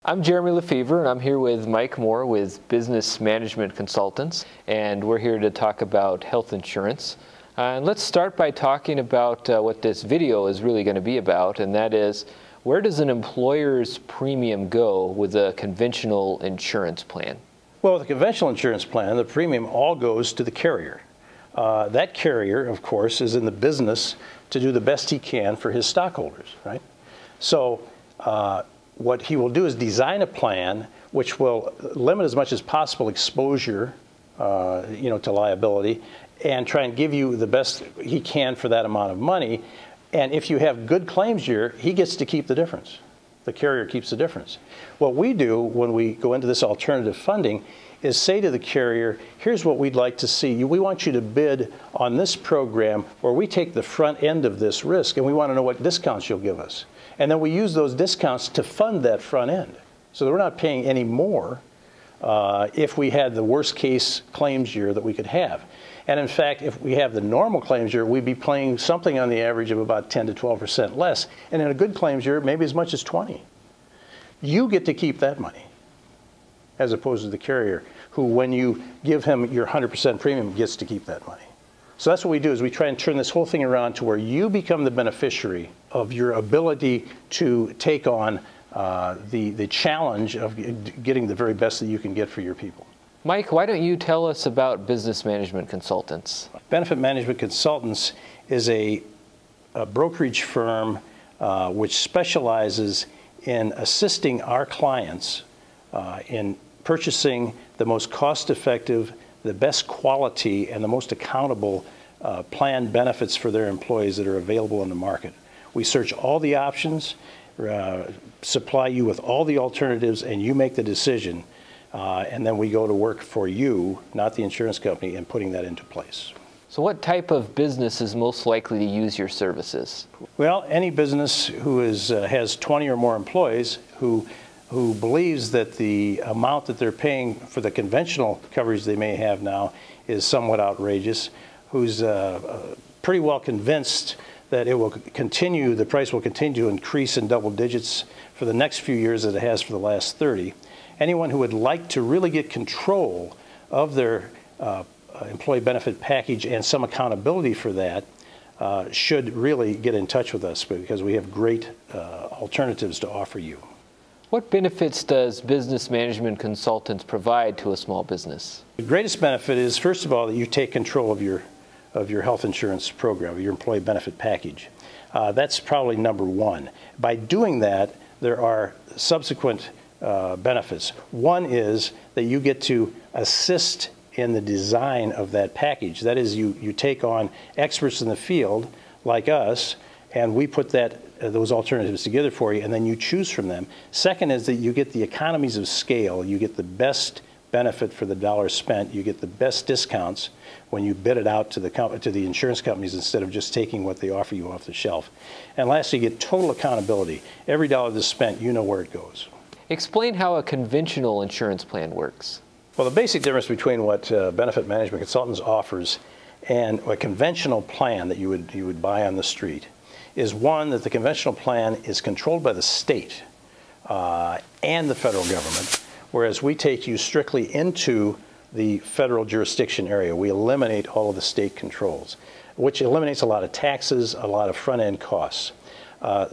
I'm Jeremy Lefevre, and I'm here with Mike Moore with Business Management Consultants, and we're here to talk about health insurance. And let's start by talking about what this video is really going to be about, and that is, where does an employer's premium go with a conventional insurance plan? Well, with a conventional insurance plan, the premium all goes to the carrier. That carrier, of course, is in the business to do the best he can for his stockholders, right? So what he will do is design a plan which will limit as much as possible exposure, to liability, and try and give you the best he can for that amount of money. And if you have good claims year, he gets to keep the difference. The carrier keeps the difference. What we do when we go into this alternative funding is say to the carrier, here's what we'd like to see. We want you to bid on this program where we take the front end of this risk, and we want to know what discounts you'll give us. And then we use those discounts to fund that front end. So that we're not paying any more if we had the worst case claims year that we could have. And in fact, if we have the normal claims year, we'd be paying something on the average of about 10 to 12% less. And in a good claims year, maybe as much as 20. You get to keep that money, as opposed to the carrier, who when you give him your 100% premium, gets to keep that money. So that's what we do, is we try and turn this whole thing around to where you become the beneficiary of your ability to take on the challenge of getting the very best that you can get for your people. Mike, why don't you tell us about Business Management Consultants? Benefit Management Consultants is a brokerage firm which specializes in assisting our clients in purchasing the most cost-effective, the best quality, and the most accountable plan benefits for their employees that are available in the market. We search all the options, supply you with all the alternatives, and you make the decision. And then we go to work for you, not the insurance company, in putting that into place. So what type of business is most likely to use your services? Well, any business who has 20 or more employees who believes that the amount that they're paying for the conventional coverage they may have now is somewhat outrageous, who's pretty well convinced that it will continue, the price will continue to increase in double digits for the next few years as it has for the last 30. Anyone who would like to really get control of their employee benefit package and some accountability for that should really get in touch with us, because we have great alternatives to offer you. What benefits does Business Management Consultants provide to a small business? The greatest benefit is, first of all, that you take control of your health insurance program, your employee benefit package. That's probably number one. By doing that, there are subsequent benefits. One is that you get to assist in the design of that package. That is, you take on experts in the field like us, and we put those alternatives together for you, and then you choose from them. Second is that you get the economies of scale. You get the best benefit for the dollar spent. You get the best discounts when you bid it out to the insurance companies instead of just taking what they offer you off the shelf. And lastly, you get total accountability. Every dollar that's spent, you know where it goes. Explain how a conventional insurance plan works. Well, the basic difference between what Benefit Management Consultants offers and a conventional plan that you would buy on the street is, one, that the conventional plan is controlled by the state and the federal government, whereas we take you strictly into the federal jurisdiction area. We eliminate all of the state controls, which eliminates a lot of taxes, a lot of front-end costs.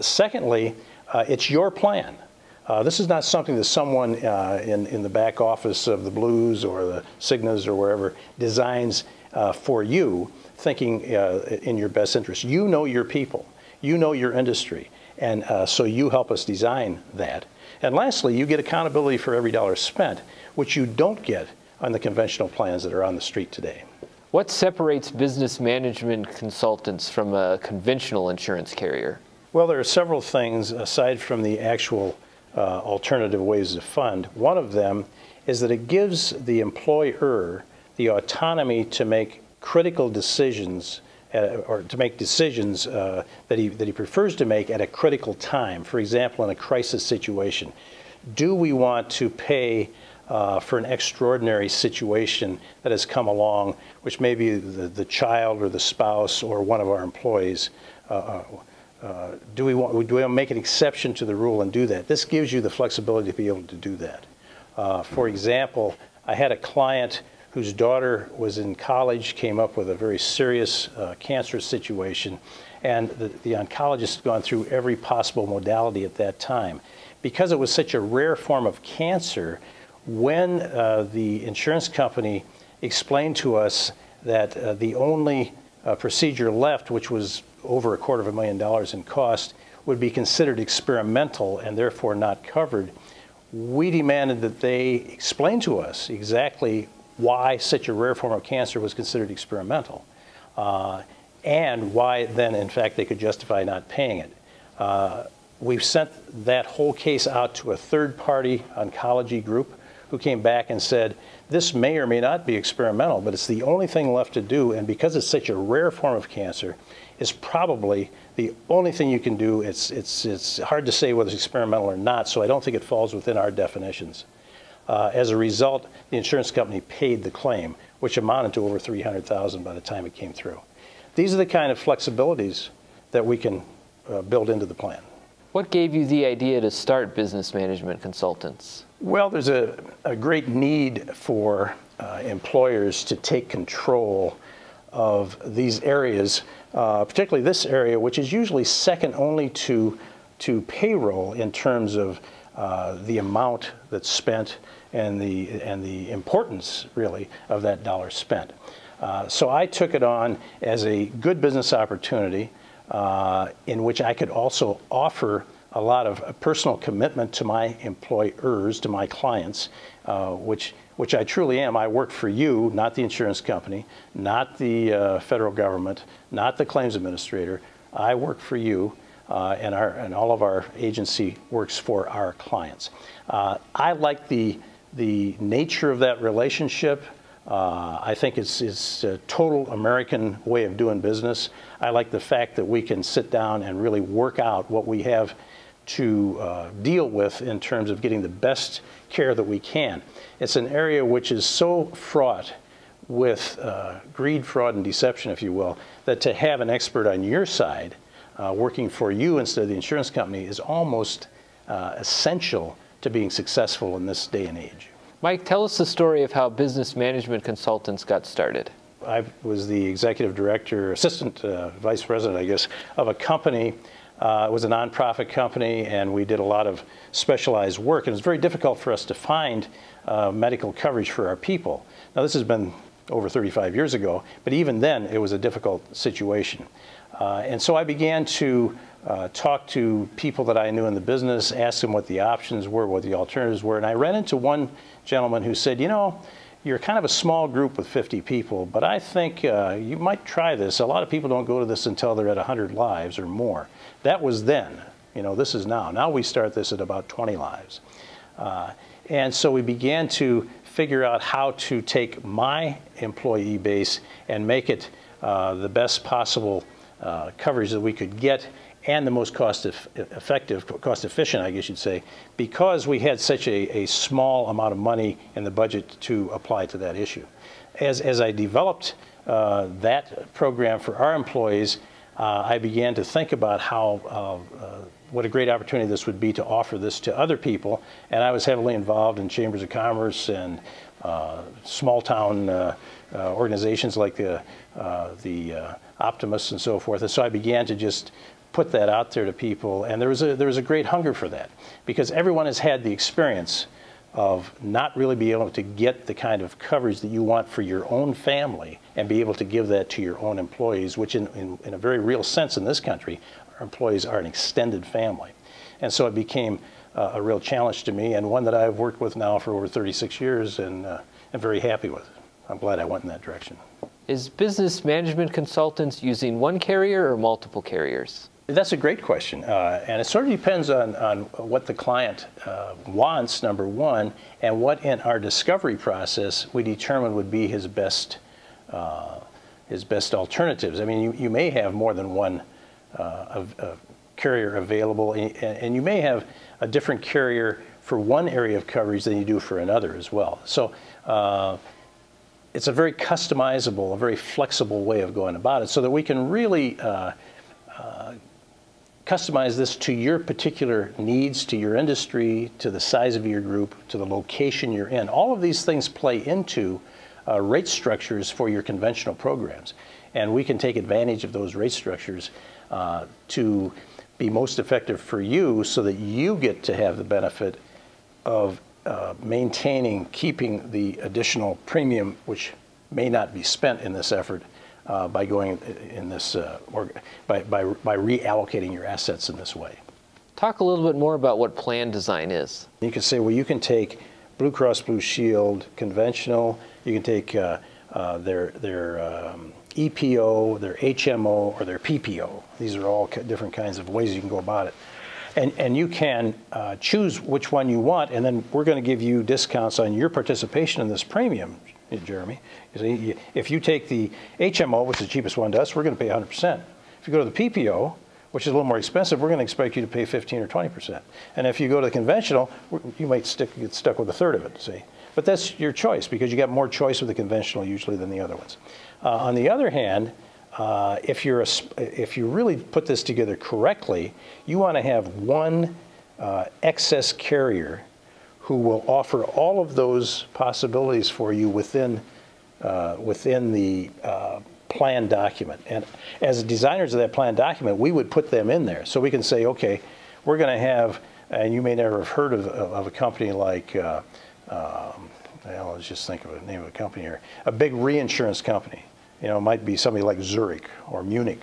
Secondly, it's your plan. This is not something that someone in the back office of the Blues or the Cignas or wherever designs for you, thinking in your best interest. You know your people. You know your industry. And so you help us design that. And lastly, you get accountability for every dollar spent, which you don't get on the conventional plans that are on the street today. What separates Business Management Consultants from a conventional insurance carrier? Well, there are several things aside from the actual alternative ways to fund. One of them is that it gives the employer the autonomy to make critical decisions, or to make decisions that he prefers to make at a critical time. For example, in a crisis situation, do we want to pay for an extraordinary situation that has come along, which may be the child or the spouse or one of our employees do we want to make an exception to the rule and do that? This gives you the flexibility to be able to do that. For example, I had a client whose daughter was in college, came up with a very serious cancerous situation, and the oncologist had gone through every possible modality at that time. Because it was such a rare form of cancer, when the insurance company explained to us that the only procedure left, which was over $250,000 in cost, would be considered experimental and therefore not covered, we demanded that they explain to us exactly why such a rare form of cancer was considered experimental, and why then, in fact, they could justify not paying it. We've sent that whole case out to a third-party oncology group who came back and said, this may or may not be experimental, but it's the only thing left to do, and because it's such a rare form of cancer, it's probably the only thing you can do. It's hard to say whether it's experimental or not, so I don't think it falls within our definitions. As a result, the insurance company paid the claim, which amounted to over $300,000 by the time it came through. These are the kind of flexibilities that we can build into the plan. What gave you the idea to start Business Management Consultants? Well, there's a great need for employers to take control of these areas, particularly this area, which is usually second only to payroll in terms of the amount that's spent and the importance, really, of that dollar spent. So I took it on as a good business opportunity in which I could also offer a lot of personal commitment to my employers, to my clients, which I truly am. I work for you, not the insurance company, not the federal government, not the claims administrator. I work for you, and all of our agency works for our clients. I like the nature of that relationship. I think it's a total American way of doing business. I like the fact that we can sit down and really work out what we have to deal with in terms of getting the best care that we can. It's an area which is so fraught with greed, fraud, and deception, if you will, that to have an expert on your side working for you instead of the insurance company is almost essential to being successful in this day and age. Mike, tell us the story of how Business Management Consultants got started. I was the executive director, assistant vice president, I guess, of a company. It was a nonprofit company, and we did a lot of specialized work. And it was very difficult for us to find medical coverage for our people. Now, this has been over 35 years ago, but even then, it was a difficult situation. And so I began to talk to people that I knew in the business, ask them what the options were, what the alternatives were. And I ran into one gentleman who said, you know, you're kind of a small group with 50 people, but I think you might try this. A lot of people don't go to this until they're at 100 lives or more. That was then. You know, this is now. Now we start this at about 20 lives. And so we began to figure out how to take my employee base and make it the best possible coverage that we could get, and the most cost-effective, cost-efficient, I guess you'd say, because we had such a small amount of money in the budget to apply to that issue. As I developed that program for our employees, I began to think about how what a great opportunity this would be to offer this to other people, and I was heavily involved in chambers of commerce and small-town organizations like the Optimists and so forth, and so I began to just put that out there to people, and there was a great hunger for that, because everyone has had the experience of not really being able to get the kind of coverage that you want for your own family and be able to give that to your own employees, which in a very real sense in this country, our employees are an extended family. And so it became a real challenge to me, and one that I've worked with now for over 36 years and am very happy with. I'm glad I went in that direction. Is Business Management Consultants using one carrier or multiple carriers? That's a great question, and it sort of depends on what the client wants, number one, and what in our discovery process we determine would be his best alternatives. I mean, you may have more than one carrier available, and you may have a different carrier for one area of coverage than you do for another as well. So it's a very customizable, a very flexible way of going about it, so that we can really customize this to your particular needs, to your industry, to the size of your group, to the location you're in. All of these things play into rate structures for your conventional programs. And we can take advantage of those rate structures to be most effective for you so that you get to have the benefit of maintaining, keeping the additional premium, which may not be spent in this effort by going in this, or by reallocating your assets in this way. Talk a little bit more about what plan design is. You can say, well, you can take Blue Cross Blue Shield conventional, you can take their EPO, their HMO, or their PPO. These are all different kinds of ways you can go about it. And you can choose which one you want, and then we're going to give you discounts on your participation in this premium, Jeremy. You see, if you take the HMO, which is the cheapest one to us, we're going to pay 100%. If you go to the PPO, which is a little more expensive, we're going to expect you to pay 15 or 20%. And if you go to the conventional, you might get stuck with a third of it, see. But that's your choice, because you got more choice with the conventional usually than the other ones. On the other hand, if you really put this together correctly, you want to have one excess carrier who will offer all of those possibilities for you within the plan document. And as designers of that plan document, we would put them in there. So we can say, okay, we're going to have, and you may never have heard of a company like, well, let's just think of the name of a company here, a big reinsurance company. You know, it might be somebody like Zurich or Munich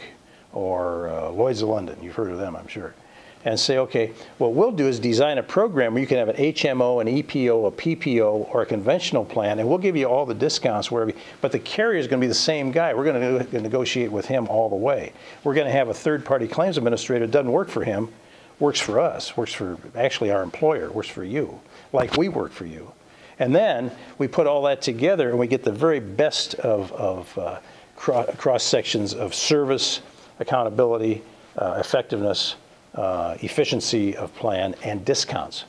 or Lloyd's of London. You've heard of them, I'm sure. And say, okay, what we'll do is design a program where you can have an HMO, an EPO, a PPO, or a conventional plan, and we'll give you all the discounts wherever. But the carrier is going to be the same guy. We're going to negotiate with him all the way. We're going to have a third-party claims administrator. It doesn't work for him, works for us, works for actually our employer, works for you, like we work for you. And then we put all that together, and we get the very best of cross sections of service, accountability, effectiveness, efficiency of plan, and discounts.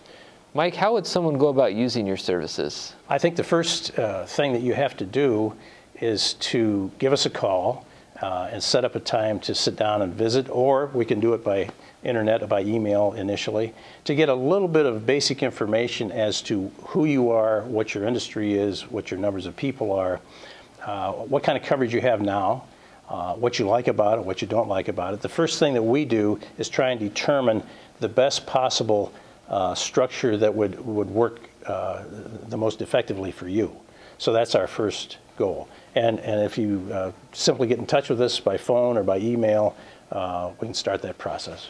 Mike, how would someone go about using your services? I think the first thing that you have to do is to give us a call and set up a time to sit down and visit, or we can do it by internet or by email initially, to get a little bit of basic information as to who you are, what your industry is, what your numbers of people are, what kind of coverage you have now, what you like about it, what you don't like about it. The first thing that we do is try and determine the best possible structure that would work the most effectively for you. So that's our first goal. And if you simply get in touch with us by phone or by email, we can start that process.